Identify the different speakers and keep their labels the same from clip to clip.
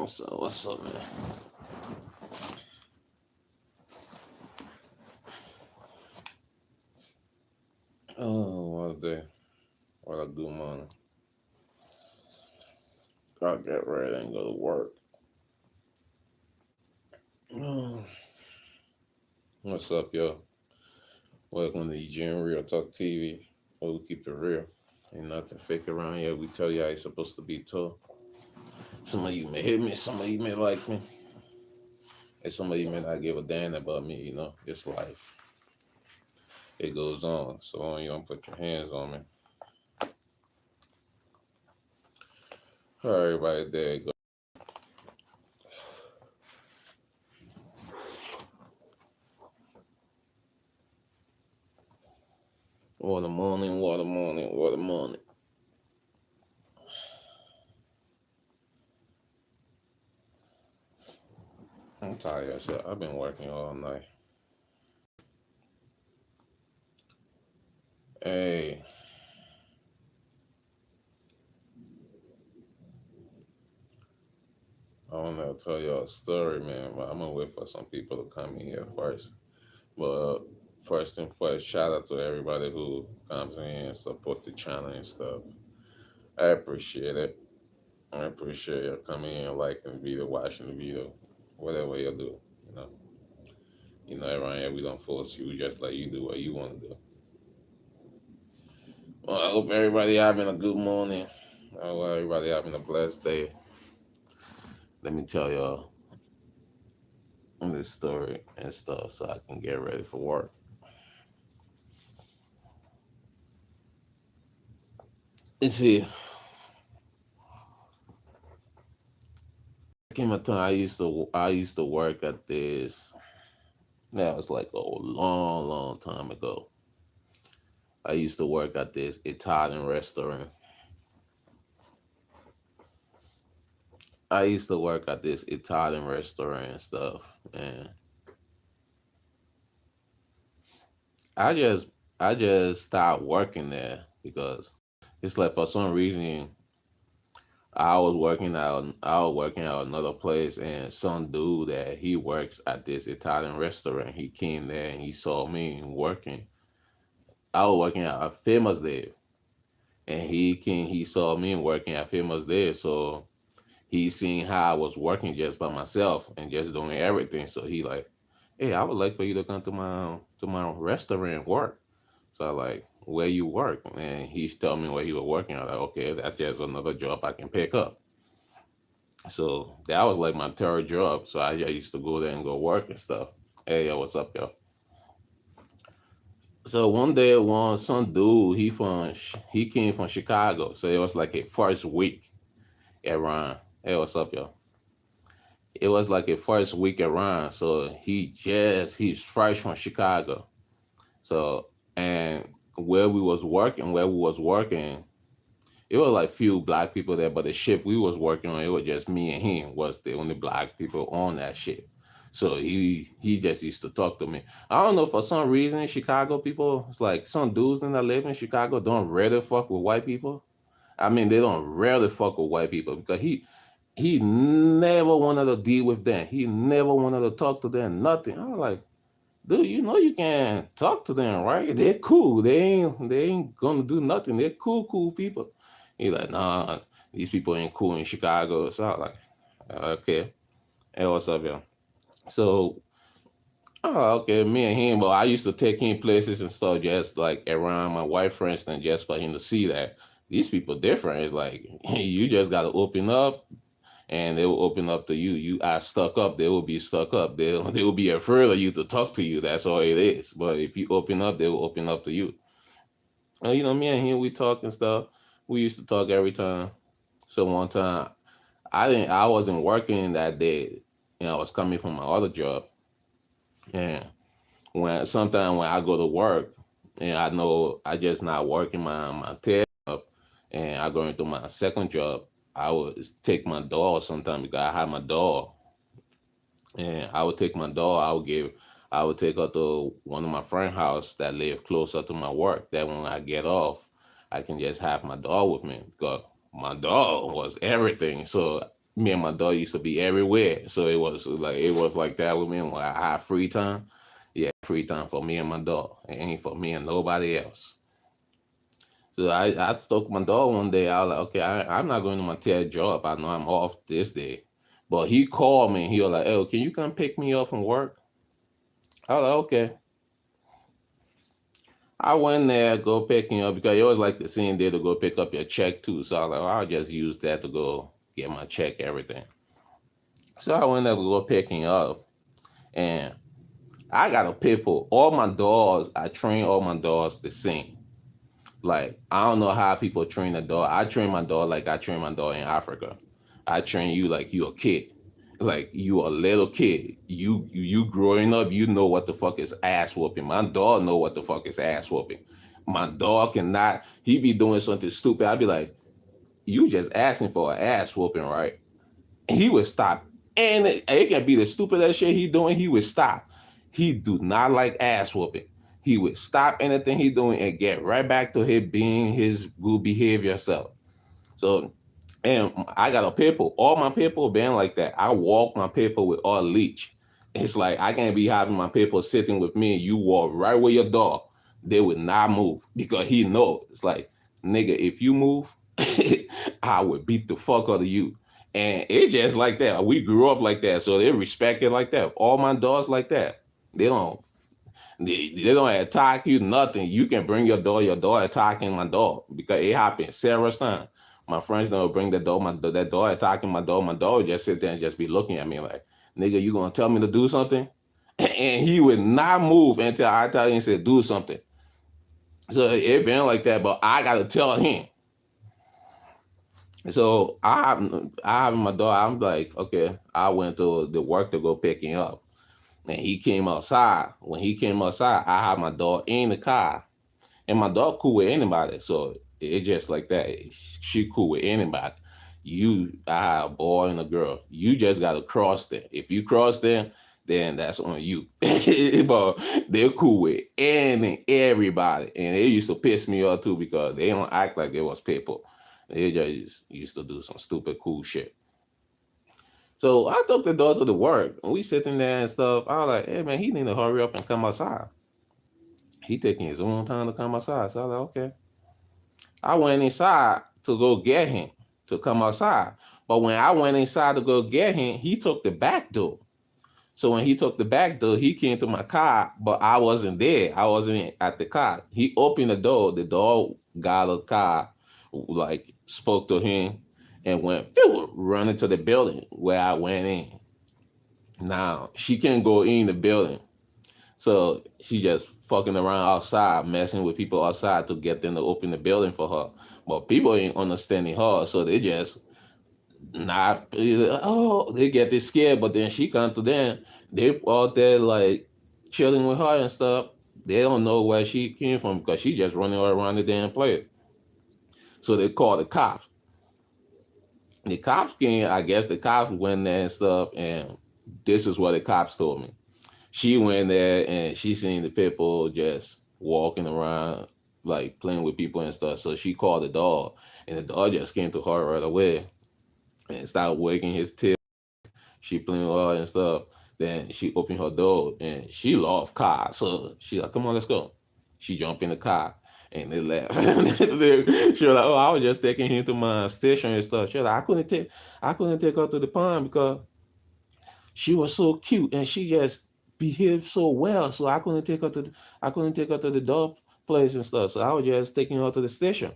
Speaker 1: So what's up, man? Oh, what a day. What a good morning. Gotta get ready and go to work. Oh, what's up, yo? Welcome to Eugine Real Talk TV. Where we keep it real. Ain't nothing fake around here. We tell you how it's supposed to be told. Some of you may hate me, some of you may like me, and some of you may not give a damn about me, It's life. It goes on. So you don't put your hands on me. All right, everybody, there you go. What a morning, what a morning, what a morning. I'm tired of shit. I've been working all night. Hey, I want to tell y'all a story, man, but I'm gonna wait for some people to come in here first. But first and first, shout out to everybody who comes in and support the channel and stuff. I appreciate it. I appreciate you coming in, liking the video, watching the video, whatever you do. You know, around here we don't force you, just like you do what you want to do. Well, I hope everybody having a good morning. I hope everybody having a blessed day. Let me tell y'all this story and stuff so I can get ready for work. You see, came a time I used to work at this. That was like a long, long time ago. I used to work at this Italian restaurant. I used to work at this Italian restaurant and stuff, and I just I just stopped working there because it's like for some reason I was working out another place, and some dude that he works at this Italian restaurant, he came there and he saw me working. I was working at a famous there, and he saw me working at famous there, so he seen how I was working just by myself and just doing everything. So he like, hey, I would like for you to come to my restaurant and work. So I like, where you work? And he's telling me where he was working. I like, okay, that's just another job I can pick up. So that was like my third job. So I used to go there and go work and stuff. Hey, yo, what's up, yo? So one day, some dude, he came from Chicago. So it was like a first week around. Hey, what's up, yo? It was like a first week around. So he's fresh from Chicago. So and where we was working, it was like few black people there, but the shift we was working on, it was just me and him was the only black people on that shift. So he just used to talk to me. I don't know, for some reason Chicago people, it's like some dudes that live in Chicago don't really fuck with white people. I mean, they don't really fuck with white people because he never wanted to deal with them. He never wanted to talk to them. Nothing. I was like, dude, you can talk to them, right? They're cool. They ain't gonna do nothing. They're cool people. He's like, nah, these people ain't cool in Chicago. So I was like, okay. Hey, what's up, yo? So, okay, me and him, but I used to take him places and stuff just like around my wife, for instance, just for him to see that these people different. It's like you just gotta open up and they will open up to you. You are stuck up, they will be stuck up. They will be afraid of you to talk to you. That's all it is. But if you open up, they will open up to you. And me and him, we talk and stuff. We used to talk every time. So one time, I wasn't working that day. I was coming from my other job, and when I go to work, and I know I just not working my tail up, and I go into my second job, I would take my dog sometime because I had my dog, and I would take my dog. I would take her to one of my friend house that live closer to my work. That when I get off, I can just have my dog with me because my dog was everything. So me and my dog used to be everywhere. So it was like that with me when I had free time. Yeah, free time for me and my dog. It ain't for me and nobody else. So I took my dog one day. I was like, okay, I'm not going to my tail job. I know I'm off this day. But he called me. He was like, "Oh, can you come pick me up from work?" I was like, okay. I went there, go picking up because it was like the same day to go pick up your check too. So I was like, well, I'll just use that to go get my check, everything. So I went there to go picking up, and I got a pit bull. All my dogs, I train all my dogs the same. Like I don't know how people train a dog. I train my dog like I train my dog in Africa. I train you like you a kid, like you a little kid. You growing up, you know what the fuck is ass whooping. My dog know what the fuck is ass whooping. My dog cannot. He be doing something stupid. I'd be like, you just asking for an ass whooping, right? He would stop. And it can be the stupidest shit he doing, he would stop. He do not like ass whooping. He would stop anything he doing and get right back to his being his good behavior self. So, and I got a pit bull. All my pit bull been like that. I walk my pit bull with all leash. It's like I can't be having my pit bull sitting with me and you walk right with your dog. They would not move because he knows. It's like, nigga, if you move, I would beat the fuck out of you. And it just like that. We grew up like that, so they respect it like that. All my dogs like that. They don't they don't attack you, nothing. You can bring your dog attacking my dog because it happened several times. My friends don't bring the dog, that dog attacking my dog would just sit there and just be looking at me like, nigga, you gonna tell me to do something? And he would not move until I tell him to do something. So it been like that, but I gotta tell him. So I have my dog. I'm like, okay, I went to the work to go pick him up. And he came outside. When he came outside, I had my dog in the car. And my dog cool with anybody. So it just like that. She cool with anybody. I have a boy and a girl. You just gotta cross there. If you cross there, then that's on you. But they're cool with everybody. And it used to piss me off too because they don't act like it was people. They just used to do some stupid cool shit. So I took the dog to the work. And we sitting there and stuff. I was like, hey man, he need to hurry up and come outside. He taking his own time to come outside. So I was like, okay. I went inside to go get him to come outside. But when I went inside to go get him, he took the back door. So when he took the back door, he came to my car, but I wasn't there. I wasn't at the car. He opened the door. The dog got a car, like spoke to him, and went phew, running to the building where I went in. Now she can't go in the building, so she just fucking around outside, messing with people outside to get them to open the building for her. But people ain't understanding her, so they just not. Oh, they get this scared. But then she come to them. They out there like chilling with her and stuff. They don't know where she came from because she just running around the damn place. So they call the cops. The cops came. I guess the cops went there and stuff. And this is what the cops told me. She went there and she seen the people just walking around, like playing with people and stuff. So she called the dog, and the dog just came to her right away and started wagging his tail. She playing with her and stuff. Then she opened her door and she loved cars. So she like, come on, let's go. She jumped in the car and they left. She was like, oh, I was just taking him to my station and stuff. She was like, I couldn't take her to the pond because she was so cute and she just behaved so well. So I couldn't take her to the dog place and stuff. So I was just taking her to the station.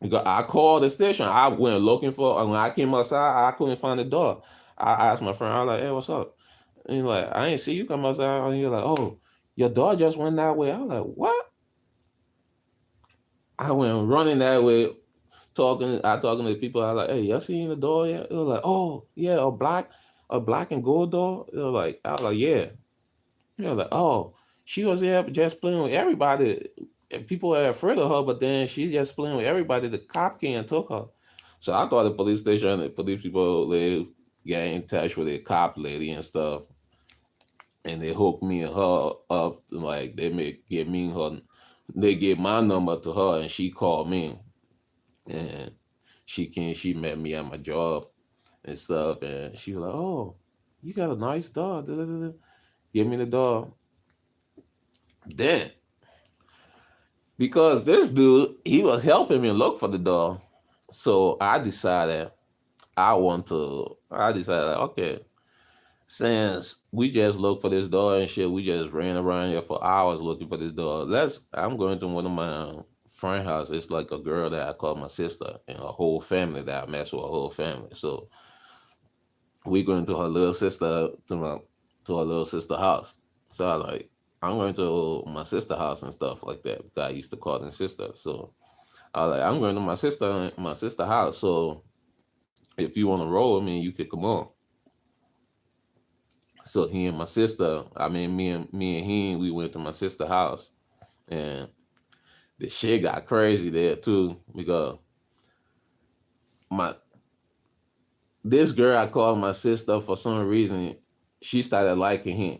Speaker 1: Because I called the station. I went looking for when I came outside, I couldn't find the dog. I asked my friend, I was like, hey, what's up? And he's like, I ain't see you come outside. And he's like, oh, your dog just went that way. I was like, what? I went running that way, talking to people. I was like, hey, y'all seen the dog yet? It was like, oh, yeah, a black and gold dog. It was like, I was like, yeah. Yeah, like, oh, she was there just playing with everybody. And people are afraid of her, but then she just playing with everybody. The cop came and took her. So I thought the police station, the police people, they get in touch with the cop lady and stuff, and they hooked me and her up. Like they make give me her, they gave my number to her, and she called me, and she met me at my job, and stuff. And she was like, "Oh, you got a nice dog." Da, da, da, da. Give me the dog. Then, because this dude, he was helping me look for the dog, so I decided I decided, like, okay, since we just looked for this dog and shit, we just ran around here for hours looking for this dog. I'm going to one of my friend house. It's like a girl that I call my sister and her whole family that I mess with her whole family. So we going to her little sister to her little sister house. So I like I'm going to my sister house and stuff like that. Because I used to call them sister. So I like I'm going to my sister house. So if you want to roll with me, you could come on. So he and my sister, I mean me and he, we went to my sister house, and the shit got crazy there too because my this girl I called my sister for some reason, she started liking him.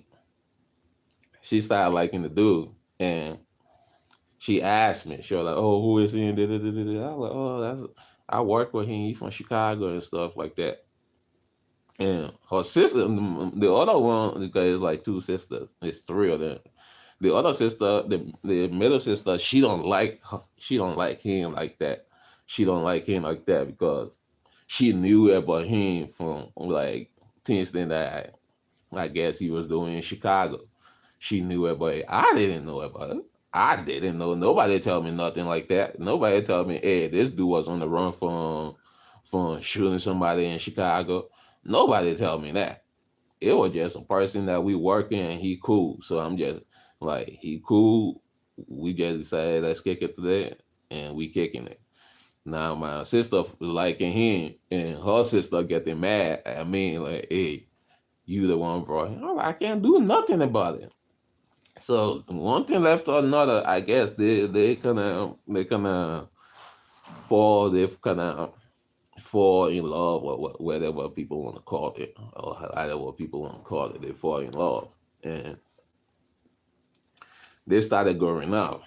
Speaker 1: She started liking the dude, and she asked me, she was like, "Oh, who is he?" And I was like, "Oh, I work with him. He from Chicago and stuff like that." And her sister, the other one, because it's like two sisters, it's three of them. The other sister, the middle sister, she don't like him like that. She don't like him like that because she knew about him from like things that I guess he was doing in Chicago. She knew about it. I didn't know about it. I didn't know. Nobody told me nothing like that. Nobody told me, hey, this dude was on the run from shooting somebody in Chicago. Nobody told me that. It was just a person that we working and he cool. So I'm just like he cool. We just decided let's kick it today and we kicking it. Now my sister liking him and her sister getting mad at me like, hey, you the one brought him. I'm like, I can't do nothing about it. So one thing left to another, I guess they kind of fall they kind of fall in love or whatever people want to call it or either what people want to call it. They fall in love and they started growing up.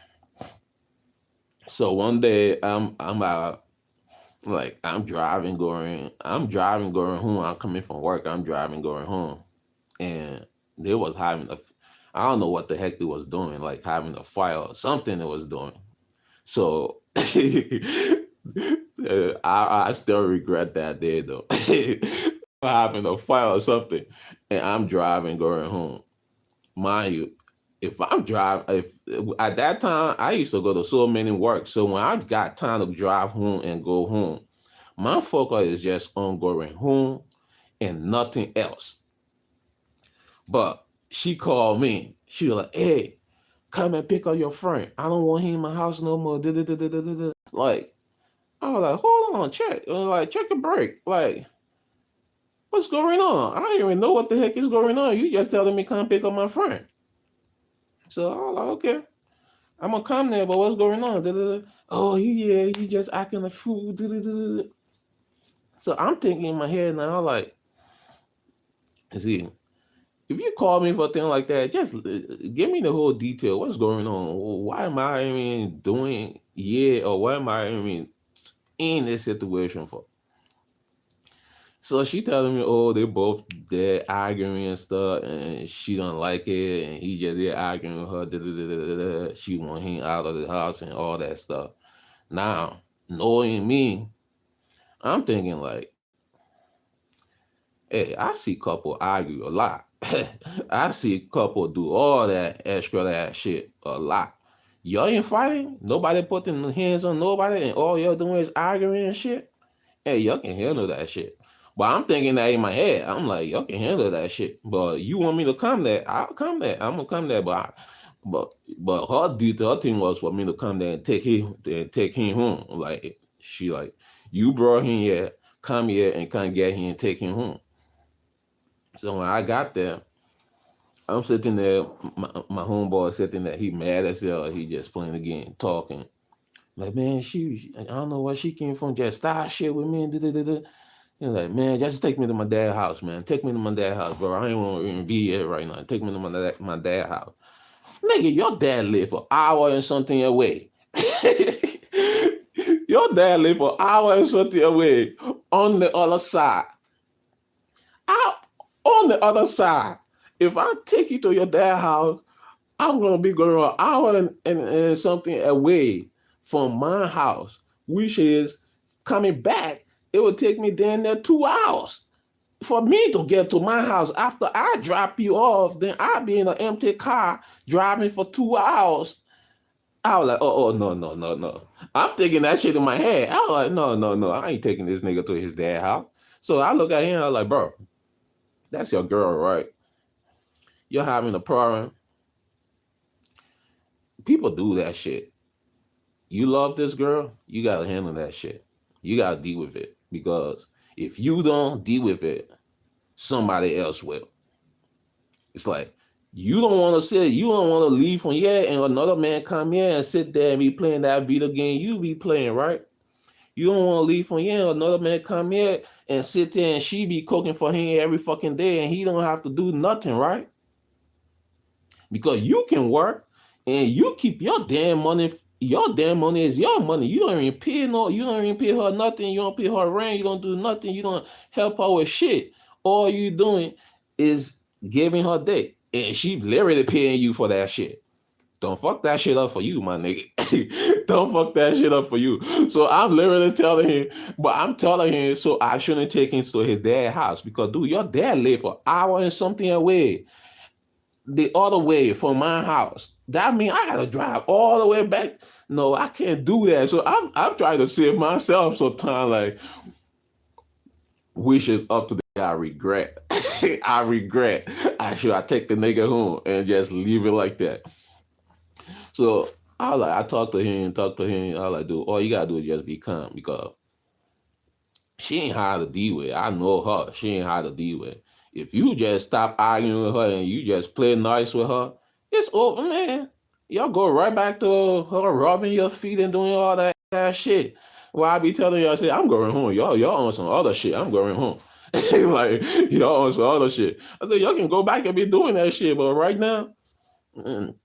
Speaker 1: So one day I'm out like I'm driving going home. I'm coming from work. I'm driving going home, and they was having a I don't know what the heck they was doing, like having a fire or something they was doing. So I still regret that day though. Having a fire or something, and I'm driving going home. Mind you, if I'm driving, if at that time I used to go to so many work, so when I got time to drive home and go home, my focus is just on going home and nothing else. But she called me. She was like, "Hey, come and pick up your friend. I don't want him in my house no more." Da, da, da, da, da, da, da. Like I was like, "Hold on, check. Like check a break. Like what's going on? I don't even know what the heck is going on. You just telling me come pick up my friend." So I was like, "Okay, I'm gonna come there, but what's going on?" Da, da, da. Oh, he just acting a fool. Da, da, da, da. So I'm thinking in my head now, like, see, if you call me for a thing like that, just give me the whole detail. What's going on? Why am I even doing yeah, or why am I even in this situation for? So she telling me, oh, they both they're arguing and stuff, and she don't like it, and he just there arguing with her. Da, da, da, da, da, da. She want him out of the house and all that stuff. Now, knowing me, I'm thinking like, hey, I see couple argue a lot. I see couple do all that extra that shit a lot. Y'all ain't fighting. Nobody putting hands on nobody, and all y'all doing is arguing and shit. Hey, y'all can handle that shit. But I'm thinking that in my head. I'm like, y'all can handle that shit. But you want me to come there? I'll come there. I'm gonna come there. But her thing was for me to come there and take him home. Like she like, you brought him here, come here and come get him and take him home. So when I got there, I'm sitting there, my homeboy sitting there, he mad as hell. He just playing the game, talking. Like, man, I don't know where she came from, just start shit with me. Da, da, da, da. He's like, man, just take me to my dad's house, man. Take me to my dad's house, bro. I ain't want to even be here right now. Take me to my dad's house. Nigga, your dad live for hour and something away. Your dad live for hour and something away on the other side. I on the other side, if I take you to your dad's house, I'm gonna be going an hour and something away from my house, which is coming back. It would take me down there 2 hours for me to get to my house. After I drop you off, then I'll be in an empty car driving for 2 hours. I was like, oh, no, no, no, no. I'm thinking that shit in my head. I was like, no, no, no. I ain't taking this nigga to his dad's house. So I look at him. I was like, bro, that's your girl, right? You're having a problem. People do that shit. You love this girl, you gotta handle that shit. You gotta deal with it. Because if you don't deal with it, somebody else will. It's like you don't want to sit, you don't want to leave from here and another man come here and sit there and be playing that video game you be playing, right? You don't want to leave from here, another man come here and sit there and she be cooking for him every fucking day and he don't have to do nothing, right? Because you can work and you keep your damn money. Your damn money is your money. You don't even pay no. You don't even pay her nothing. You don't pay her rent. You don't do nothing. You don't help her with shit. All you doing is giving her dick, and she literally paying you for that shit. Don't fuck that shit up for you, my nigga. Don't fuck that shit up for you. So I'm literally telling him, but I'm telling him so I shouldn't take him to his dad's house because dude, your dad live for hour and something away the other way from my house. That means I gotta drive all the way back. No, I can't do that. So I'm trying to save myself some time. Like, which is up to the I regret. I regret. I take the nigga home and just leave it like that. So I talk to him. I like, dude, all you gotta do is just be calm because she ain't hard to deal with. I know her. She ain't hard to deal with. If you just stop arguing with her and you just play nice with her, it's over, man. Y'all go right back to her rubbing your feet and doing all that shit. Well, I be telling y'all, I say, I'm going home. Y'all on some other shit. I'm going home. Like, y'all on some other shit. I said, y'all can go back and be doing that shit, but right now, mm,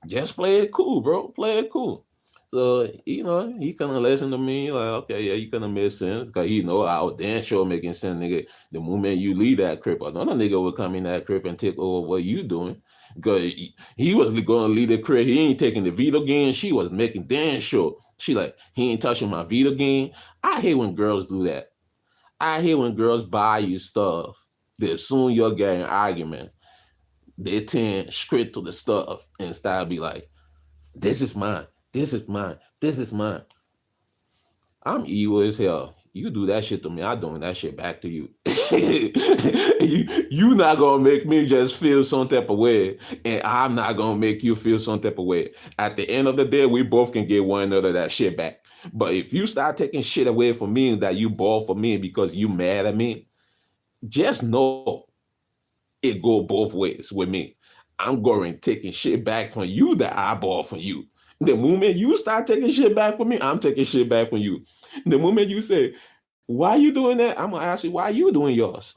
Speaker 1: just play it cool, bro. Play it cool. So, he kind of listen to me, like, okay, yeah, you kind of make sense. Because our damn sure making sense, nigga. The moment you leave that crib, another nigga will come in that crib and take over what you doing. Because he was going to leave the crib. He ain't taking the video game. She was making damn sure. She like, he ain't touching my video game. I hate when girls do that. I hate when girls buy you stuff. That soon you'll get an argument. They tend straight to the stuff and start be like, this is mine. This is mine. This is mine. I'm evil as hell. You do that shit to me, I'm doing that shit back to you. you not gonna make me just feel some type of way, and I'm not gonna make you feel some type of way. At the end of the day, we both can get one another that shit back. But if you start taking shit away from me that you bought for me because you mad at me, just know it go both ways with me. I'm going taking shit back from you that I bought from you. The moment you start taking shit back from me, I'm taking shit back from you. The moment you say, why you doing that? I'm gonna ask you, why you doing yours?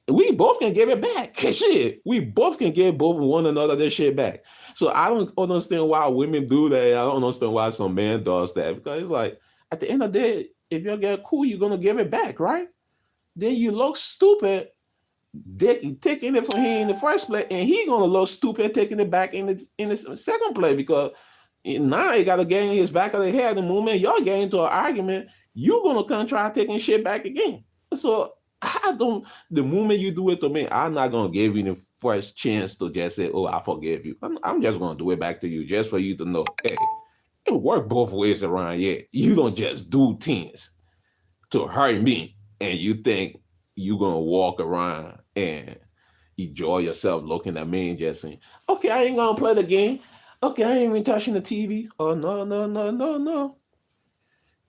Speaker 1: We both can give it back. Shit. We both can give both one another this shit back. So I don't understand why women do that. I don't understand why some man does that. Because it's like, at the end of the day, if you get cool, you're gonna give it back, right? Then you look stupid taking it from him in the first place, and he gonna look stupid taking it back in the second place because now he gotta get in his back of the head. The moment y'all get into an argument, you gonna come try taking shit back again. So I don't. The moment you do it to me, I'm not gonna give you the first chance to just say, "Oh, I forgive you." I'm just gonna do it back to you just for you to know, hey, it work both ways around here. You don't just do things to hurt me, and you think you gonna walk around and enjoy yourself looking at me and just saying, okay, I ain't gonna play the game. Okay, I ain't even touching the TV. Oh no, no, no, no, no.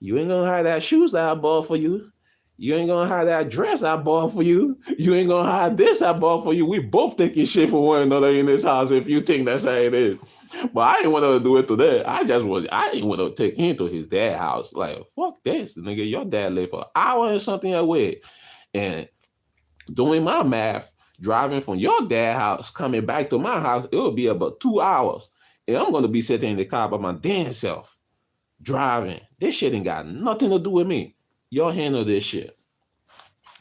Speaker 1: You ain't gonna have that shoes that I bought for you. You ain't gonna have that dress I bought for you. You ain't gonna have this I bought for you. We both taking shit for one another in this house if you think that's how it is. But I didn't want to do it today. I didn't want to take him to his dad's house. Like, fuck this, nigga. Your dad lived for an hour and something away. And doing my math, driving from your dad's house, coming back to my house, it will be about 2 hours. And I'm gonna be sitting in the car by my damn self, driving. This shit ain't got nothing to do with me. Y'all handle this shit.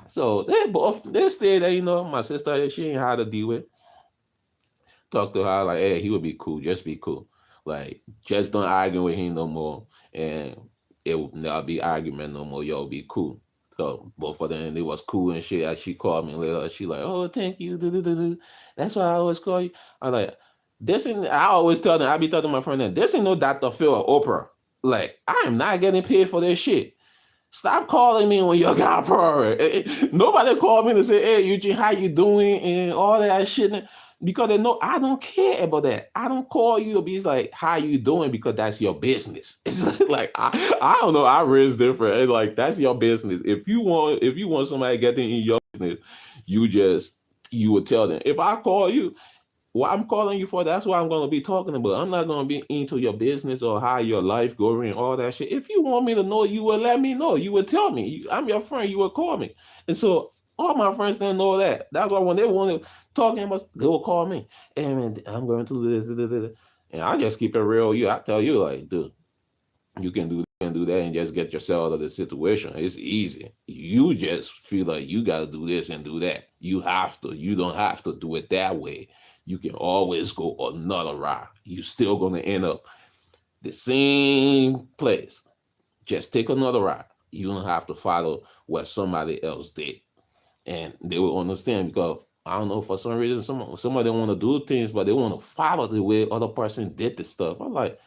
Speaker 1: So they stay there, my sister, she ain't hard to deal with. Talk to her like, hey, he would be cool. Just be cool. Like, just don't argue with him no more. And it will not be argument no more. Y'all be cool. So both of them, they was cool and shit. As she called me later, she like, oh, thank you. That's why I always call you. I like, this ain't, I always tell them, I be telling my friend that this ain't no Dr. Phil or Oprah. Like, I am not getting paid for this shit. Stop calling me when you got a problem. Nobody called me to say, "Hey, Eugene, how you doing?" and all that shit, because they know I don't care about that. I don't call you to be like, "How you doing?" because that's your business. It's like I don't know. I raised different. It's like that's your business. If you want somebody getting in your business, you would tell them. If I call you, what I'm calling you for, that's what I'm going to be talking about. I'm not going to be into your business or how your life going and all that shit. If you want me to know, you will let me know. You will tell me. I'm your friend. You will call me. And so all my friends didn't know that. That's why when they wanted talking about, they will call me. Hey, man, I'm going to do this. And I just keep it real. I tell you, like, dude, you can do that and just get yourself out of the situation. It's easy. You just feel like you got to do this and do that. You have to. You don't have to do it that way. You can always go another route. You still gonna end up the same place. Just take another route. You don't have to follow what somebody else did, and they will understand because I don't know, for some reason somebody want to do things, but they want to follow the way other person did the stuff. I'm like,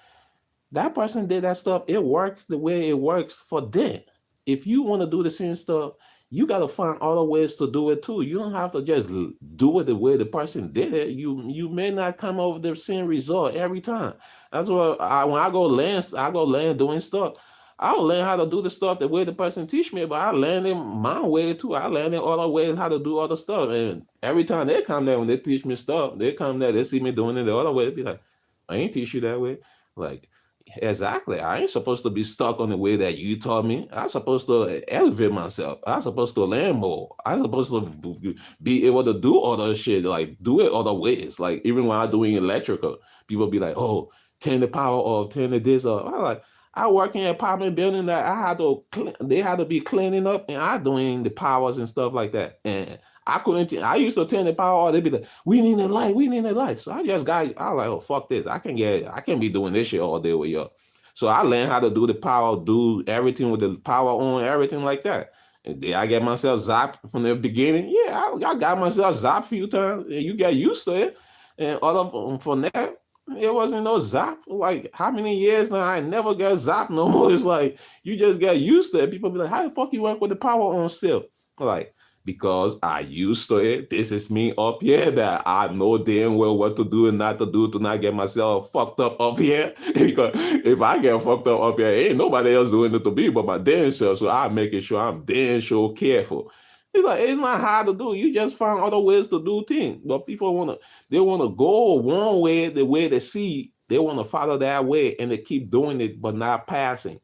Speaker 1: that person did that stuff. It works the way it works for them. If you want to do the same stuff, you got to find other ways to do it too. You don't have to just do it the way the person did it. You may not come over the same result every time. That's what when I go land doing stuff. I'll learn how to do the stuff the way the person teach me, but I learn it my way too. I learn it other ways how to do other stuff. And every time they come there when they teach me stuff, they come there, they see me doing it the other way, they be like, I ain't teach you that way. Like, exactly. I ain't supposed to be stuck on the way that you taught me. I'm supposed to elevate myself. I'm supposed to learn more. I'm supposed to be able to do other shit, like do it other ways. Like even when I'm doing electrical, people be like, "Oh, turn the power off, turn the this off." I'm like, I work in an apartment building that I had to they had to be cleaning up, and I doing the powers and stuff like that. And I couldn't. I used to turn the power off. They'd be like, "We need a light. We need a light." So I was like, "Oh fuck this! I can be doing this shit all day with y'all." So I learned how to do the power, do everything with the power on, everything like that. And did I get myself zapped from the beginning? Yeah, I got myself zapped a few times. And you get used to it, and all of from that, it wasn't no zap. Like how many years now? I never got zapped no more. It's like you just get used to it. People be like, "How the fuck you work with the power on still?" Like because I used to it. This is me up here that I know damn well what to do and not to do to not get myself fucked up here. Because if I get fucked up here, ain't nobody else doing it to me but my damn self. So I'm making sure I'm damn sure careful. It's like it's not hard to do. You just find other ways to do things. But people wanna go one way, the way they see. They wanna follow that way and they keep doing it but not passing.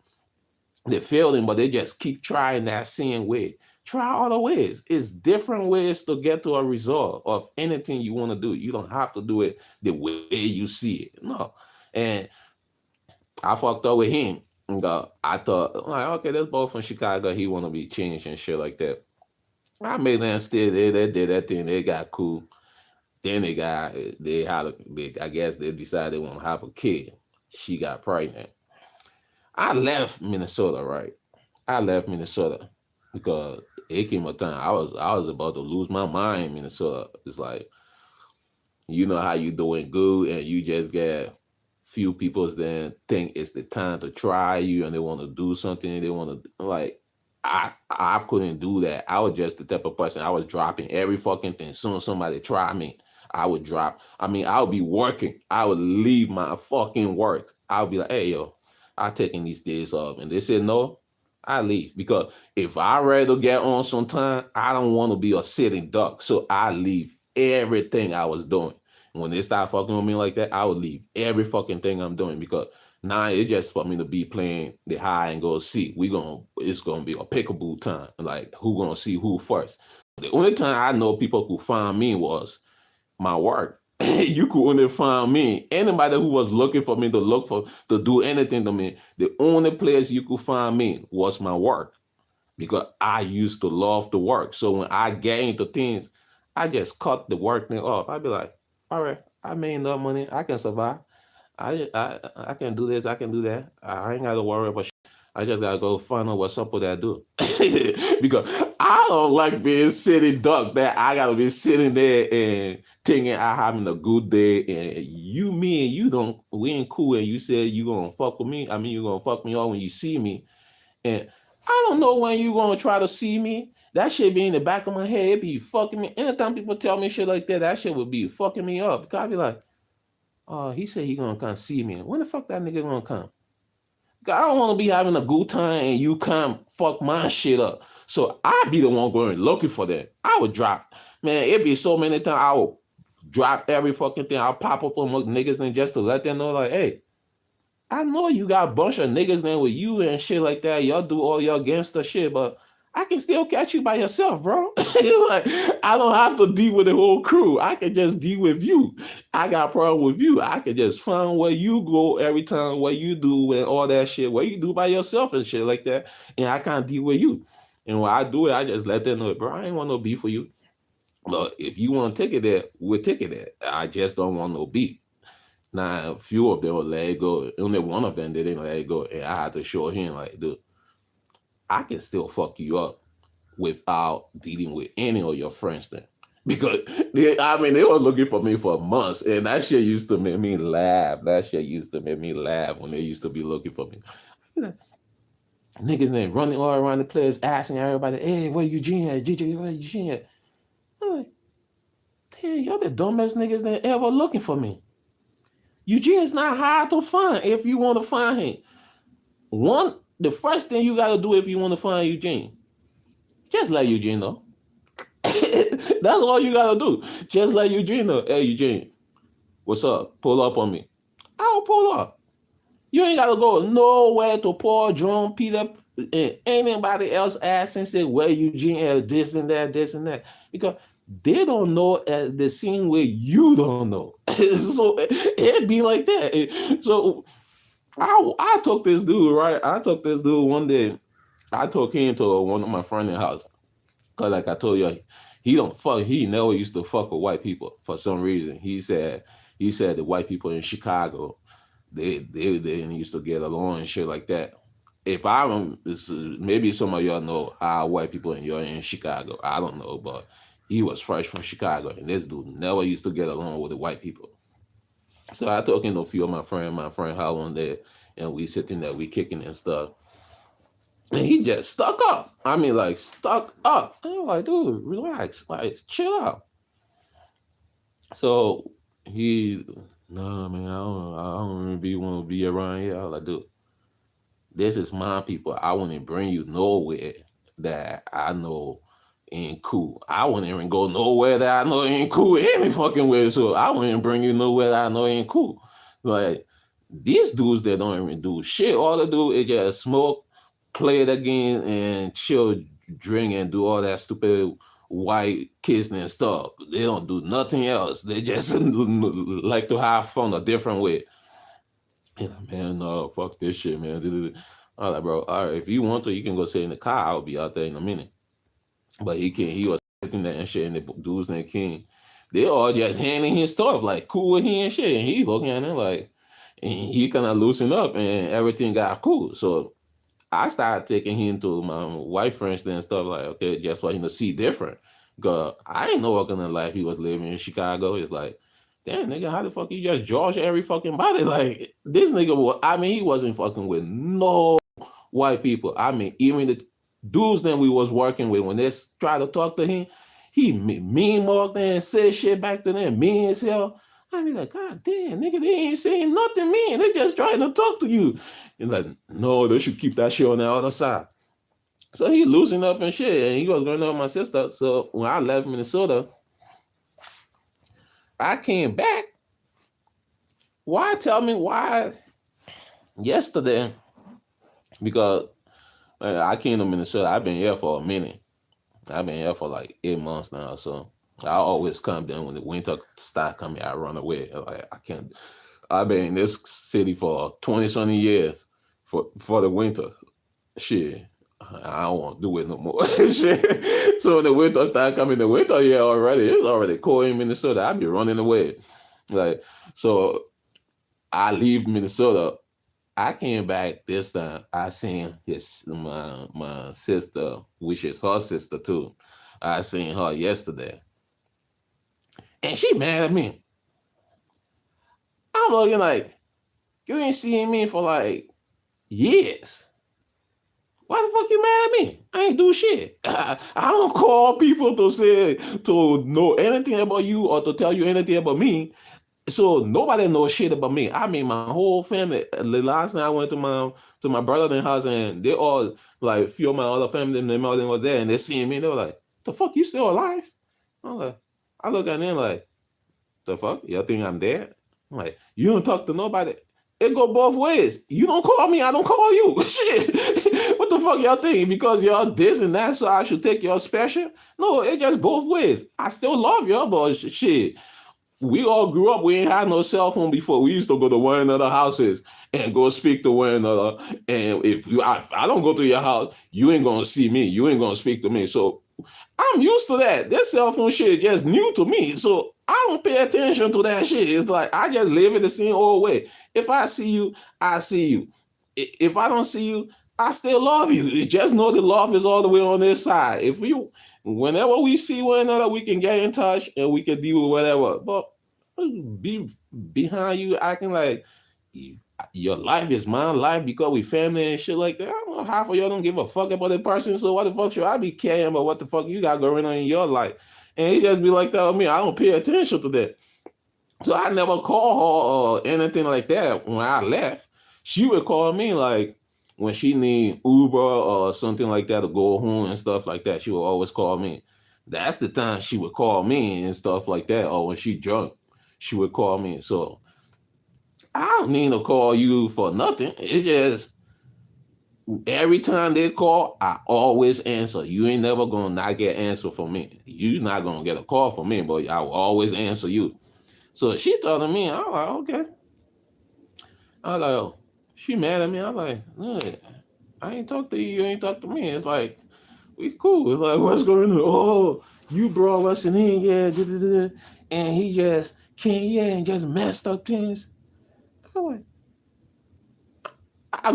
Speaker 1: They're failing, but they just keep trying that same way. Try other ways. It's different ways to get to a result of anything you want to do. You don't have to do it the way you see it. No. And I fucked up with him. I thought, like, okay, this boy from Chicago. He want to be changed and shit like that. I made them still. They did that thing. They got cool. Then I guess they decided they want to have a kid. She got pregnant. I left Minnesota, right? I left Minnesota because it came a time I was about to lose my mind in Minnesota. It's like you know how you doing good and you just get few people then think it's the time to try you and they want to do something. They want to like I couldn't do that. I was just the type of person I was dropping every fucking thing. As soon as somebody try me, I would drop. I mean, I would be working. I would leave my fucking work. I would be like, hey yo, I'm taking these days off. And they said no, I leave. Because if I ready to get on some time, I don't want to be a sitting duck. So I leave everything I was doing. When they start fucking with me like that, I would leave every fucking thing I'm doing because now it's just for me to be playing the high and go see. It's gonna be a pickable time. Like who gonna see who first. The only time I know people could find me was my work. You could only find me. Anybody who was looking for me to do anything to me, the only place you could find me was my work. because I used to love to work. So when I get into things, I just cut the work thing off. I'd be like, all right, I made enough money. I can survive. I can do this. I can do that. I ain't got to worry about. I just gotta go find out what's up with that dude because I don't like being sitting duck. That I gotta be sitting there and thinking I having a good day, and me and you don't. We ain't cool, and you said you gonna fuck with me. I mean, you gonna fuck me on when you see me, and I don't know when you gonna try to see me. That shit be in the back of my head. It be fucking me. Anytime people tell me shit like that, that shit would be fucking me up. Cause I be like, oh, he said he gonna come see me. When the fuck that nigga gonna come? I don't want to be having a good time and you come fuck my shit up. So I be the one going looking for that. I would drop, man. It be so many times I would drop every fucking thing. I'll pop up on niggas and just to let them know, like, hey, I know you got a bunch of niggas there with you and shit like that. Y'all do all your gangster shit, but I can still catch you by yourself, bro. Like, I don't have to deal with the whole crew. I can just deal with you. I got a problem with you. I can just find where you go every time, what you do and all that shit, what you do by yourself and shit like that. And I can't deal with you. And when I do it, I just let them know, bro, I ain't want no beef for you. But if you want to take it there, we'll take it there. I just don't want no beef. Now, a few of them will let it go. Only one of them they didn't let it go, and I had to show him like, dude, I can still fuck you up without dealing with any of your friends then. Because I mean, they were looking for me for months, and that shit used to make me laugh. That shit used to make me laugh when they used to be looking for me. Like, niggas then running all around the place, asking everybody, "Hey, where Eugene at? GJ, where Eugene at?" I'm like, damn, y'all the dumbest niggas that ever looking for me. Eugene's not hard to find if you want to find him. The first thing you gotta do if you want to find Eugene, just let Eugene know. That's all you gotta do. Just let Eugene know. Hey Eugene, what's up? Pull up on me. I'll pull up. You ain't gotta go nowhere to Paul, John, Peter, and anybody else asking say where Eugene at, this and that, this and that. Because they don't know the same way you don't know. So it be like that. So I took this dude, right? I took this dude one day. I took him to one of my friend's house. Cause like I told you, he don't fuck. He never used to fuck with white people for some reason. He said the white people in Chicago, they didn't used to get along and shit like that. If I maybe some of y'all know how white people in Chicago. I don't know, but he was fresh from Chicago, and this dude never used to get along with the white people. So I took in a few of my friend how one day, and we sitting there, we kicking and stuff. And he just stuck up. I mean, like stuck up. And I'm like, dude, relax, like chill out. So he, no man, I don't really be want to be around here. I was like, dude, this is my people. I wouldn't bring you nowhere that I know ain't cool. I wouldn't even go nowhere that I know ain't cool any fucking way. So I wouldn't bring you nowhere that I know ain't cool. Like these dudes that don't even do shit. All they do is just smoke, play the game, and chill, drink, and do all that stupid white kissing and stuff. They don't do nothing else. They just like to have fun a different way. Yeah, man, no, fuck this shit, man. All right, bro. All right, if you want to, you can go sit in the car. I'll be out there in a minute. But he can't. He was sitting there and shit, and the dudes named King, they all just handing his stuff like cool with him and shit, and he looking at him like, and he kind of loosened up, and everything got cool. So I started taking him to my white friends and stuff like, okay, just for him to see different. Cause I didn't know what kind of life he was living in Chicago. It's like, damn nigga, how the fuck you just George every fucking body? Like this nigga was, I mean, he wasn't fucking with no white people. I mean, even the dudes that we was working with, when they try to talk to him, he mean more than said shit back to them, mean as hell. I mean, like, God damn, nigga, they ain't saying nothing mean. They just trying to talk to you. And like, no, they should keep that shit on the other side. So he loosened up and shit, and he was going to know my sister. So when I left Minnesota, I came back. Why tell me why yesterday? Because I came to Minnesota. I've been here for a minute. I've been here for like 8 months now. So I always come down when the winter start coming. I run away. Like I can't. I've been in this city for 20 something years for the winter. Shit. I don't want to do it no more. Shit. So when the winter started coming, the winter yeah already it's already cold in Minnesota. I'd be running away. Like so, I leave Minnesota. I came back this time. I seen my sister, which is her sister too. I seen her yesterday, and she mad at me. I'm looking like you ain't seen me for like years. Why the fuck you mad at me? I ain't do shit. I don't call people to say to know anything about you or to tell you anything about me. So nobody knows shit about me. I mean, my whole family. The last time I went to my brother's house and they all like few of my other family members was there and they seen me. They were like, "The fuck, you still alive?" I'm like, I look at them like, "The fuck, you think I'm dead?" I'm like, "You don't talk to nobody." It go both ways. You don't call me, I don't call you. Shit. What the fuck y'all think? Because y'all this and that, so I should take y'all special? No, it just both ways. I still love y'all, but shit, we all grew up. We ain't had no cell phone before. We used to go to one another houses and go speak to one another. And if I don't go to your house, you ain't gonna see me. You ain't gonna speak to me. So I'm used to that. This cell phone shit is just new to me. So I don't pay attention to that shit. It's like I just live in the same old way. If I see you, I see you. If I don't see you, I still love you. You just know the love is all the way on this side. If we whenever we see one another, we can get in touch and we can deal with whatever. But be behind you acting like you, your life is my life because we family and shit like that. I don't know half of y'all don't give a fuck about the person. So what the fuck should I be caring about what the fuck you got going on in your life? And he just be like that with me. I don't pay attention to that. So I never call her or anything like that when I left. She would call me like when she need Uber or something like that to go home and stuff like that. She would always call me. That's the time she would call me and stuff like that. Or when she drunk, she would call me. So I don't need to call you for nothing. It's just every time they call, I always answer. You ain't never gonna not get answer from me. You not gonna get a call from me, but I will always answer you. So she telling me, I'm like, okay. I was like, oh, she mad at me. I'm like, "Look, I ain't talk to you. You ain't talk to me. It's like, we cool. It's like, what's going on? Oh, you brought us in here, yeah, da, da, da, da. And he just came here and just messed up things. I'm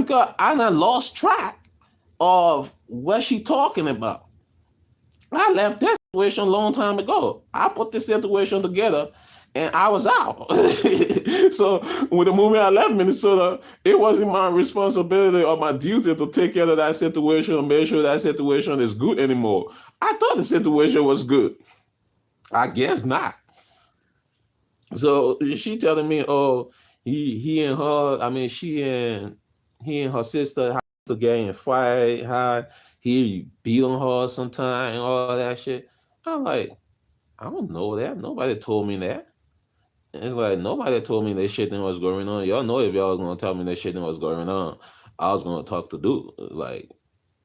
Speaker 1: like, I done lost track of what she talking about. I left that situation a long time ago. I put this situation together and I was out. So with the moment I left Minnesota, it wasn't my responsibility or my duty to take care of that situation and make sure that situation is good anymore. I thought the situation was good. I guess not. So she telling me, oh, he and her, I mean, he and her sister had to get in fight, how he beat on her sometime and all that shit. I'm like, I don't know that. Nobody told me that. It's like nobody told me that shit thing was going on. Y'all know if y'all was gonna tell me that shit thing was going on, I was gonna talk to dude. Like,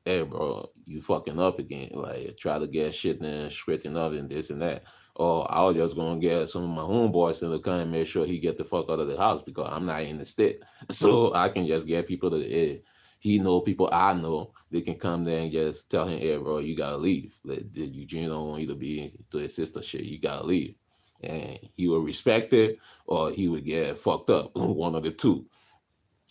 Speaker 1: hey bro, you fucking up again. Like try to get shit and straighten up and this and that. Or I was just gonna get some of my homeboys to come and make sure he get the fuck out of the house because I'm not in the state. So I can just get people to he know people I know. They can come there and just tell him, hey bro, you gotta leave. Like, Eugene don't want you to be to his sister shit. You gotta leave. And he would respect it or he would get fucked up. One of the two.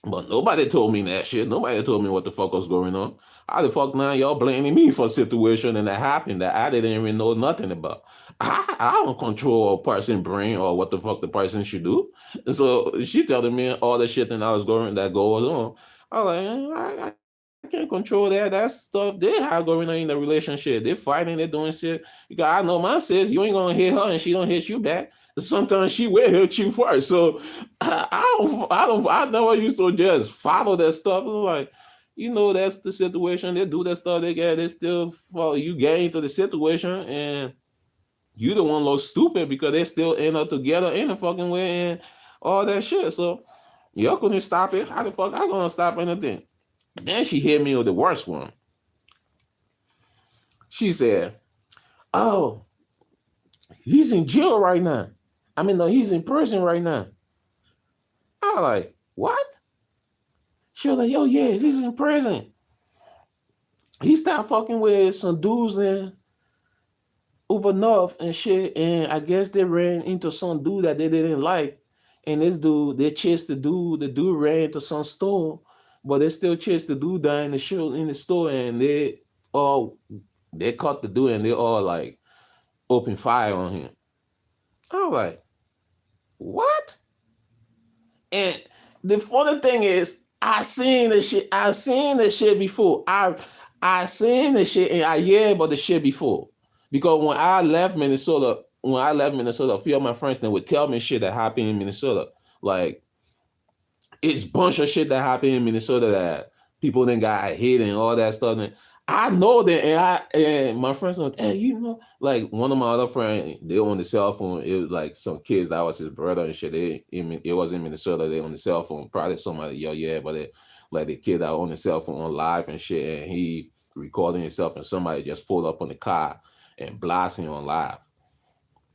Speaker 1: But nobody told me that shit. Nobody told me what the fuck was going on. How the fuck now y'all blaming me for a situation and that happened that I didn't even know nothing about? I don't control a person brain or what the fuck the person should do. So she telling me all the shit that goes on. I'm like, I can't control that. That's stuff they have going on in the relationship. They fighting, they doing shit. Because I know mine says you ain't gonna hit her and she don't hit you back. Sometimes she will hit you first. So I never used to just follow that stuff. Like, that's the situation. They do that stuff. They still follow you get into the situation, and you the one look stupid because they still end up together in a fucking way and all that shit. So y'all couldn't stop it. How the fuck I gonna stop anything? Then she hit me with the worst one. She said, "Oh, he's in jail right now. I mean, no, he's in prison right now." I was like, "What?" She was like, "Yo, yeah, he's in prison." he started fucking with some dudes in over north and shit, and I guess they ran into some dude that they didn't like, and this dude they chased the dude. The dude ran into some store, but they still chased the dude down in the show in the store, and all they caught the dude, and they all like open fire on him. I was like, what? And the funny thing is, I seen this shit. I seen this shit before. I seen this shit, and I hear about the shit before. Because when I left Minnesota, a few of my friends then would tell me shit that happened in Minnesota. Like it's bunch of shit that happened in Minnesota that people then got hit and all that stuff. And I know that, and my friends were like, hey, like one of my other friends, they on the cell phone. It was like some kids that was his brother and shit. It was in Minnesota. They on the cell phone. Probably somebody, yeah, but like the kid that on the cell phone on live and shit, and he recording himself, and somebody just pulled up on the car and blasting on live.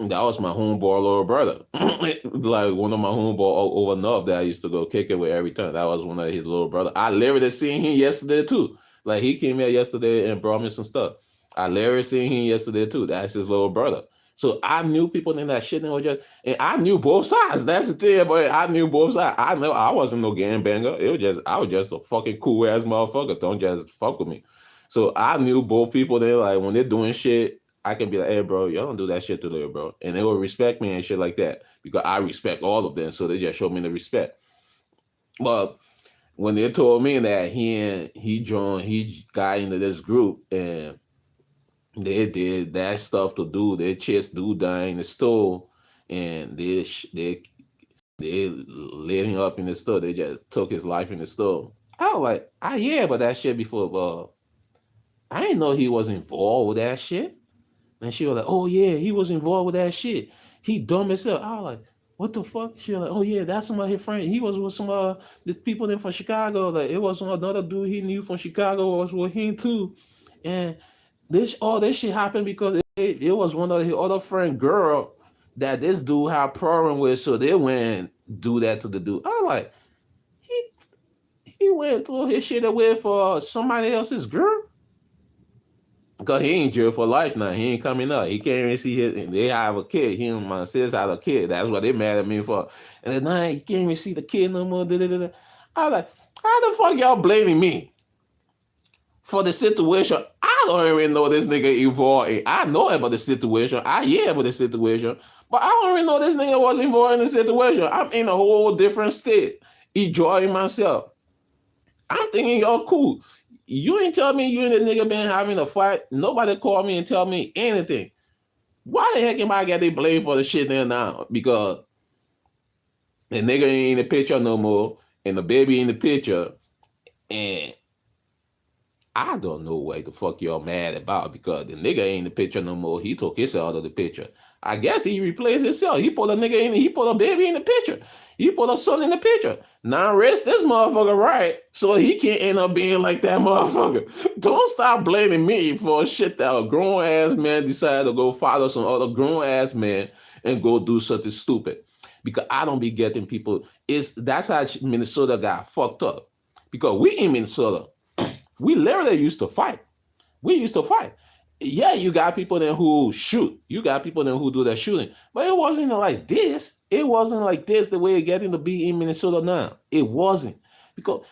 Speaker 1: That was my homeboy little brother. Like one of my homeboy over north that I used to go kick it with every time. That was one of his little brother. I literally seen him yesterday too. Like he came here yesterday and brought me some stuff. I literally seen him yesterday too. That's his little brother. So I knew people in that shit and I knew both sides. That's the thing, but I knew both sides. I know I wasn't no gangbanger. I was just a fucking cool ass motherfucker. Don't just fuck with me. So I knew both people. They like when they're doing shit, I can be like, hey, bro, y'all don't do that shit to them, bro. And they will respect me and shit like that because I respect all of them. So they just show me the respect. But when they told me that he got into this group and they did that stuff to do, they chased dude down in the store and they lit him up in the store. They just took his life in the store. I was like, I hear about that shit before, but I didn't know he was involved with that shit. And she was like, oh yeah, he was involved with that shit. He dumb as hell. I was like, what the fuck? She was like, oh yeah, that's some of his friends. He was with some the people then from Chicago. Like it was another dude he knew from Chicago was with him too. And this shit happened because it was one of his other friend girl that this dude had problem with. So they went and do that to the dude. I was like, he he went through his shit away for somebody else's girl. Because he ain't jail for life now. He ain't coming up. He can't even see his. They have a kid. Him and my sis have a kid. That's what they mad at me for. And then now he can't even see the kid no more. Da, da, da, da. I was like, how the fuck y'all blaming me for the situation? I don't even know this nigga involved. I know about the situation. I hear about the situation. But I don't even know this nigga was involved in the situation. I'm in a whole different state. Enjoying myself. I'm thinking y'all cool. You ain't tell me you and the nigga been having a fight. Nobody called me and tell me anything. Why the heck am I getting blamed for the shit there now? Because the nigga ain't in the picture no more, and the baby in the picture, and I don't know what the fuck y'all mad about because the nigga ain't in the picture no more. He took himself out of the picture. I guess he replaced himself. He put a nigga in, he put a baby in the picture. He put a son in the picture. Now rest this motherfucker right so he can't end up being like that motherfucker. Don't stop blaming me for shit that a grown ass man decided to go follow some other grown ass man and go do something stupid. Because I don't be getting people. That's how Minnesota got fucked up. Because we in Minnesota, we literally used to fight. We used to fight. Yeah, you got people there who shoot. You got people there who do that shooting. But it wasn't like this. It wasn't like this the way it getting to be in Minnesota now. It wasn't. Because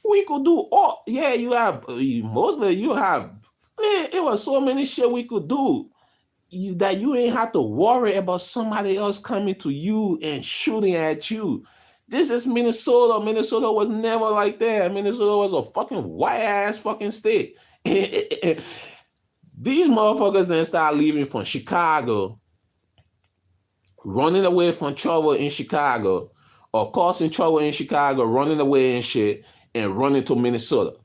Speaker 1: we could do all. Yeah, mostly you have. Man, it was so many shit we could do that you ain't have to worry about somebody else coming to you and shooting at you. This is Minnesota. Minnesota was never like that. Minnesota was a fucking white ass fucking state. These motherfuckers then start leaving from Chicago, running away from trouble in Chicago, or causing trouble in Chicago, running away and shit, and running to Minnesota.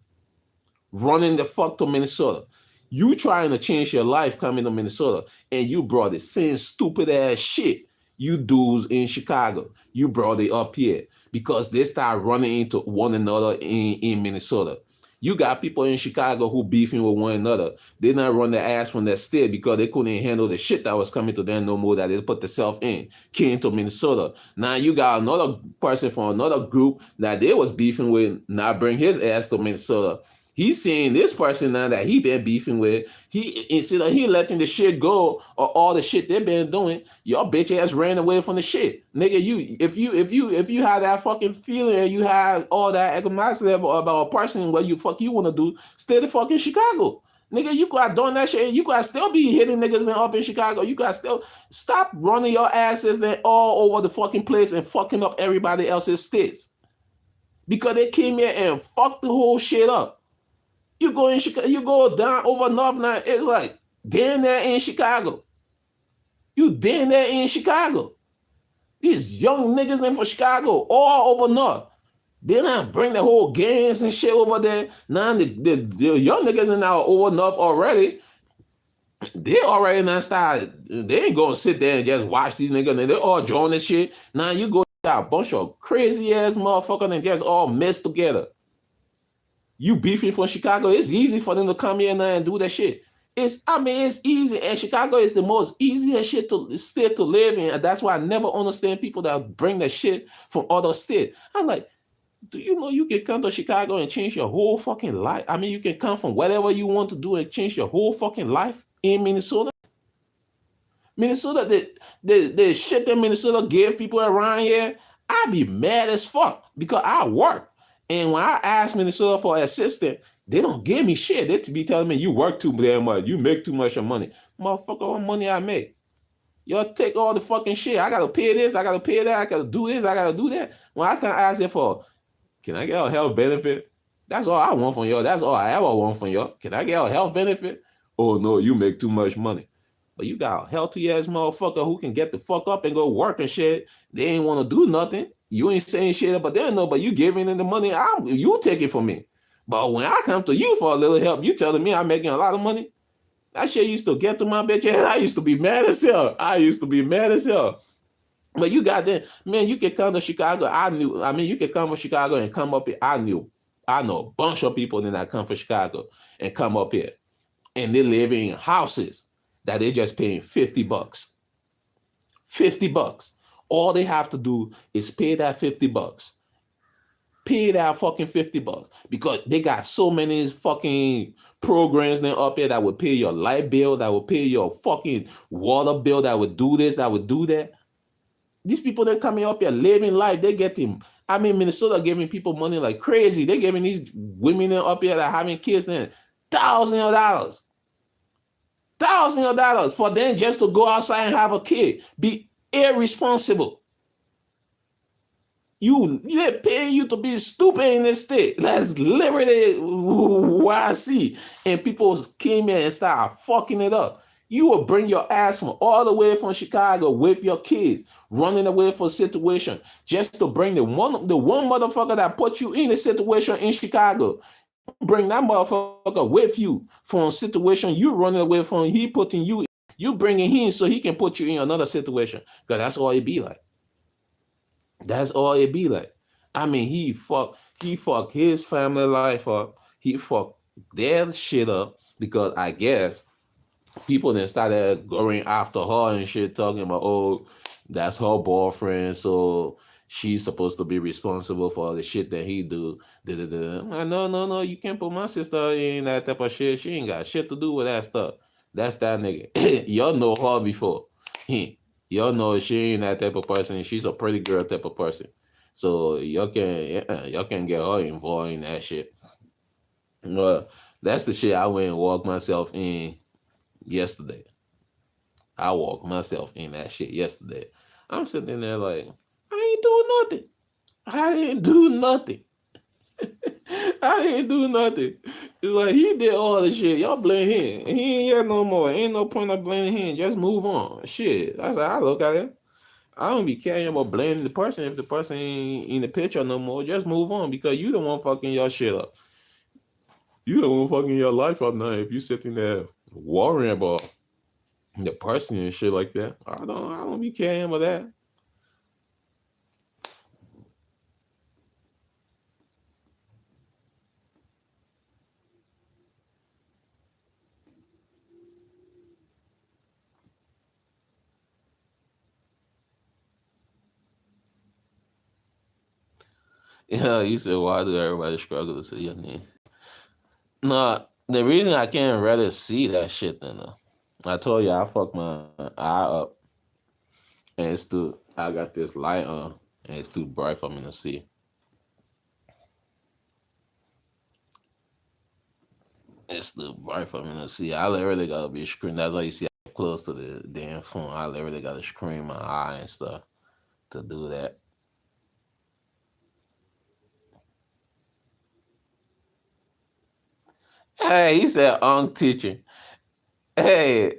Speaker 1: Running the fuck to Minnesota. You trying to change your life coming to Minnesota, and you brought the same stupid ass shit you dudes in Chicago. You brought it up here because they start running into one another in Minnesota. You got people in Chicago who beefing with one another. They not run their ass from that state because they couldn't handle the shit that was coming to them no more that they put themselves in. Came to Minnesota. Now you got another person from another group that they was beefing with, not bring his ass to Minnesota. He's seeing this person now that he been beefing with. He instead of he letting the shit go or all the shit they been doing, your bitch ass ran away from the shit, nigga. You if you have that fucking feeling and you have all that animosity about a person, what you fuck you want to do, stay the fuck in Chicago. Nigga, you got doing that shit. You got still be hitting niggas then up in Chicago. You got still stop running your asses then all over the fucking place and fucking up everybody else's states because they came here and fucked the whole shit up. You go in Chicago, you go down over north now. It's like down there in Chicago. You down there in Chicago. These young niggas in for Chicago, all over north. Then I bring the whole gangs and shit over there. Now the young niggas in now over north already. They already now started. They ain't gonna sit there and just watch these niggas. They all join this shit. Now you go got a bunch of crazy ass motherfuckers and just all messed together. You beefing from Chicago, it's easy for them to come here now and do that shit. It's easy, and Chicago is the most easiest state to live in, and that's why I never understand people that bring that shit from other states. I'm like, do you know you can come to Chicago and change your whole fucking life? I mean, you can come from whatever you want to do and change your whole fucking life in Minnesota. Minnesota, the shit that Minnesota give people around here, I'd be mad as fuck because I work. And when I ask Minnesota for assistance, they don't give me shit. They be telling me you work too damn much, you make too much of money. Motherfucker, what money I make? Y'all take all the fucking shit. I gotta pay this, I gotta pay that, I gotta do this, I gotta do that. When I can ask it for, can I get a health benefit? That's all I want from y'all. That's all I ever want from y'all. Can I get a health benefit? Oh no, you make too much money. But you got a healthy ass motherfucker who can get the fuck up and go work and shit. They ain't want to do nothing. You ain't saying shit about them, no, but you giving them the money. You take it from me. But when I come to you for a little help, you telling me I'm making a lot of money. That shit used to get to my bitch ass. I used to be mad as hell. But you got that, man, you can come to Chicago. You can come to Chicago and come up here. I know a bunch of people that come from Chicago and come up here. And they live in houses that they just paying $50. $50. All they have to do is pay that $50. Pay that fucking $50 because they got so many fucking programs then up here that would pay your light bill, that would pay your fucking water bill, that would do this, that would do that. These people that coming up here living life, they getting. I mean, Minnesota giving people money like crazy. They giving these women up here that having kids then thousands of dollars. Thousands of dollars for them just to go outside and have a kid. Be irresponsible. They're paying you to be stupid in this state. That's literally what I see. And people came in and started fucking it up. You will bring your ass from all the way from Chicago with your kids, running away from a situation, just to bring the one motherfucker that put you in a situation in Chicago. Bring that motherfucker with you from a situation you running away from. He putting you, you bringing him so he can put you in another situation. Because that's all it be like. That's all it be like. I mean, he fuck his family life up. He fucked their shit up because I guess people then started going after her and shit, talking about, oh, that's her boyfriend, so she's supposed to be responsible for the shit that he do. No, you can't put my sister in that type of shit. She ain't got shit to do with that stuff. That's that nigga. Y'all know her before. Y'all know she ain't that type of person. She's a pretty girl type of person. So y'all can get her involved in that shit. Well, that's the shit I went and walked myself in yesterday. I walked myself in that shit yesterday. I'm sitting there like, I ain't doing nothing. I didn't do nothing. I didn't do nothing. It's like he did all the shit. Y'all blame him. He ain't here no more. Ain't no point of blaming him. Just move on. Shit. That's how I look at it. I don't be caring about blaming the person if the person ain't in the picture no more. Just move on because you don't want fucking your shit up. You don't want fucking your life up now if you sitting there worrying about the person and shit like that. I don't be caring about that. Yeah, you said why do everybody struggle to say your name? No, the reason I can't rather see that shit than I told you I fucked my eye up and it's too I got this light on and it's too bright for me to see. It's too bright for me to see. I literally gotta be screen. That's why you see I'm close to the damn phone. I literally gotta screen my eye and stuff to do that. Hey, he said unk teacher. Hey,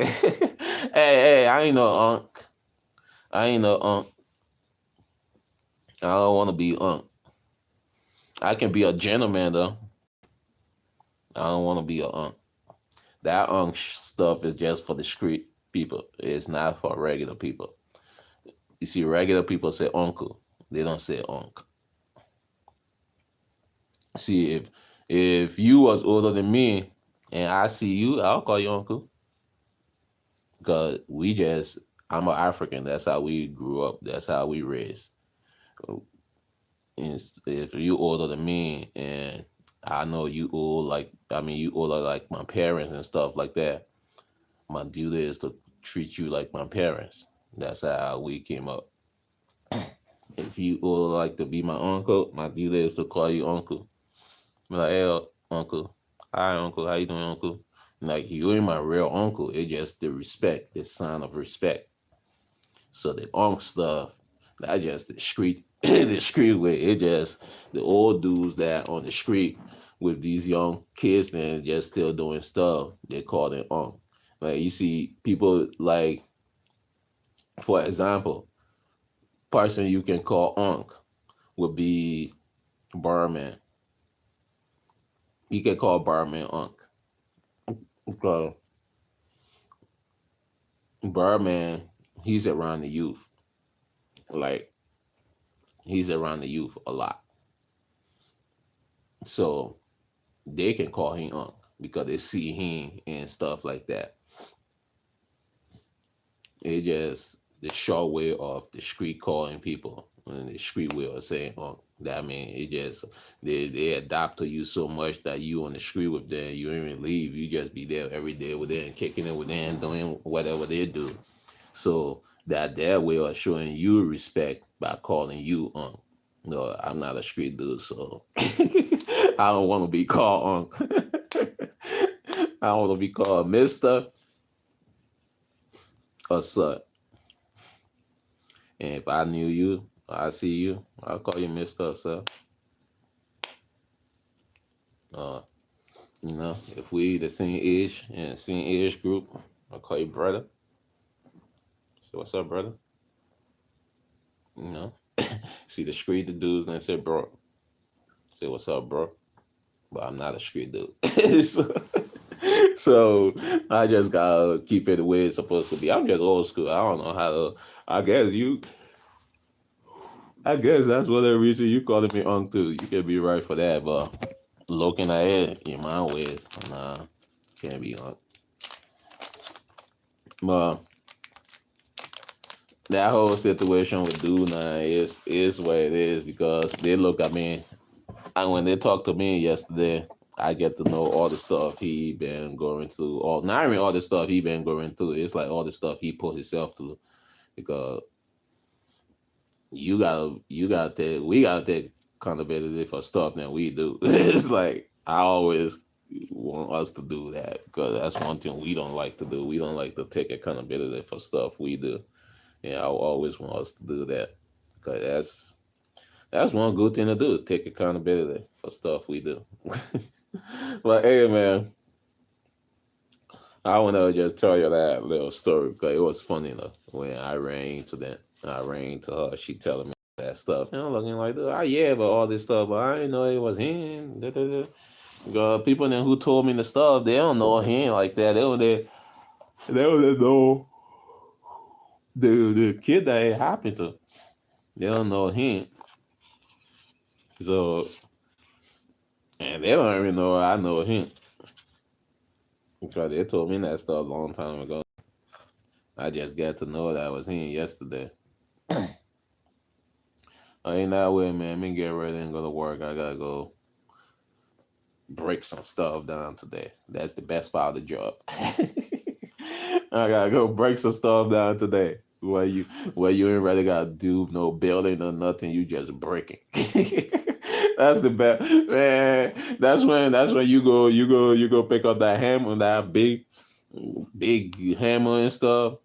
Speaker 1: hey, I ain't no unk. I ain't no unk. I don't want to be unk. I can be a gentleman though. I don't want to be a unk. That stuff is just for the street people. It's not for regular people. You see, regular people say uncle. They don't say unk. See, if you was older than me and I see you, I'll call you uncle. Cause I'm an African. That's how we grew up. That's how we raised. And if you older than me and I know you old, like I mean you older like my parents and stuff like that, my duty is to treat you like my parents. That's how we came up. If you would like to be my uncle, my duty is to call you uncle. Be like, hey, uncle. Hi, uncle. How you doing, uncle? Like, you ain't my real uncle. It's just the respect, the sign of respect. So the unk stuff, that just the street, the street way. It just the old dudes that on the street with these young kids and just still doing stuff. They call it unk. Like you see people like, for example, person you can call unk would be barman. You can call barman unk. Because barman, he's around the youth. Like he's around the youth a lot. So they can call him unk because they see him and stuff like that. It just the short way of the street calling people and the street way of saying unk. That mean it just they adapt to you so much that you on the street with them, you don't even leave. You just be there every day with them, kicking it with them, doing whatever they do. So that their way of showing you respect by calling you unk. No, I'm not a street dude, so I don't want to be called unk. I don't want to be called Mister or Sir. And if I knew you, I see you, I'll call you Mister or Sir. Uh, if we the same age and same age group, I'll call you brother. So what's up, brother? You know, see the street the dudes and say bro. Say what's up, bro. But I'm not a street dude. So I just gotta keep it the way it's supposed to be. I'm just old school. I don't know how to. I guess you. I guess that's one of the reason you calling me uncle. You can be right for that, but looking at it in my ways, nah, can't be on. But that whole situation with dude now is what it is because they look at me and when they talk to me yesterday, I get to know all the stuff he been going through. All not even all the stuff he been going through. It's like all the stuff he put himself through because you gotta take we gotta take accountability for stuff that we do. It's like I always want us to do that because that's one thing we don't like to do. We don't like to take accountability for stuff we do. And I always want us to do that because that's one good thing to do. Take accountability for stuff we do. But hey, man, I want to just tell you that little story because it was funny enough when I ran into that. I ran into her. She telling me that stuff. And I'm looking like, oh yeah, but all this stuff, but I didn't know it was him. Da, da, da. People then who told me the stuff, they don't know him like that. They don't know the kid that it happened to. They don't know him. So and they don't even know I know him. Because they told me that stuff a long time ago. I just got to know that was him yesterday. I ain't that way, man. Me get ready and go to work. I gotta go break some stuff down today. That's the best part of the job. I gotta go break some stuff down today. Where you ain't really gotta do no building or nothing. You just breaking. That's the best, man. That's when you go pick up that hammer, that big hammer and stuff.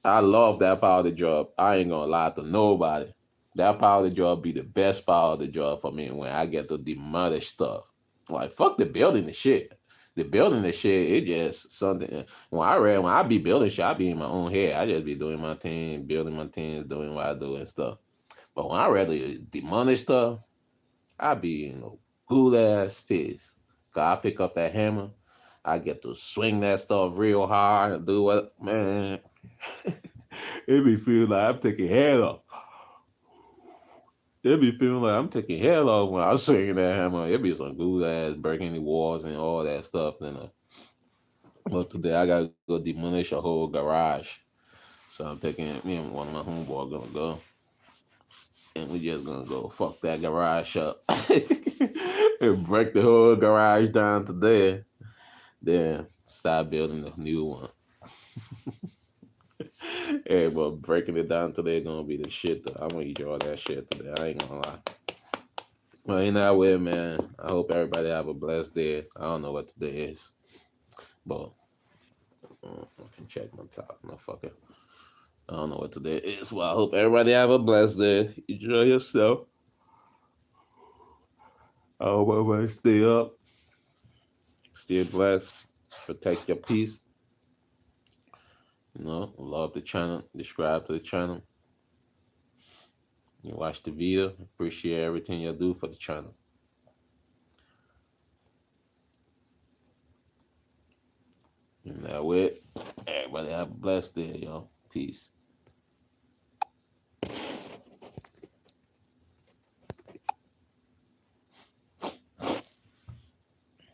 Speaker 1: I love that part of the job. I ain't gonna lie to nobody. That part of the job be the best part of the job for me when I get to demolish stuff. Like fuck the building the shit. The building the shit, it just something. When I be building shit, I be in my own head. I just be doing my thing, building my things, doing what I do and stuff. But when I rather demolish stuff, I be in a cool ass piss. Cause I pick up that hammer, I get to swing that stuff real hard and do what man. It be feeling like I'm taking head off. It be feeling like I'm taking head off when I'm swinging that hammer. It be some good ass breaking the walls and all that stuff. But today I gotta go demolish a whole garage. So I'm taking me and one of my homeboys gonna go, and we just gonna go fuck that garage up and break the whole garage down today. Then start building a new one. Hey, but breaking it down today gonna be the shit. Though. I'm gonna enjoy that shit today. I ain't gonna lie. Well, in that way, man. I hope everybody have a blessed day. I don't know what today is, but I can check my top. No fucker. I don't know what today is. Well, I hope everybody have a blessed day. Enjoy yourself. I hope everybody stay up, stay blessed, protect your peace. Love the channel, subscribe to the channel, you watch the video. Appreciate everything you do for the channel. And that way, everybody have a blessed day, y'all. Peace.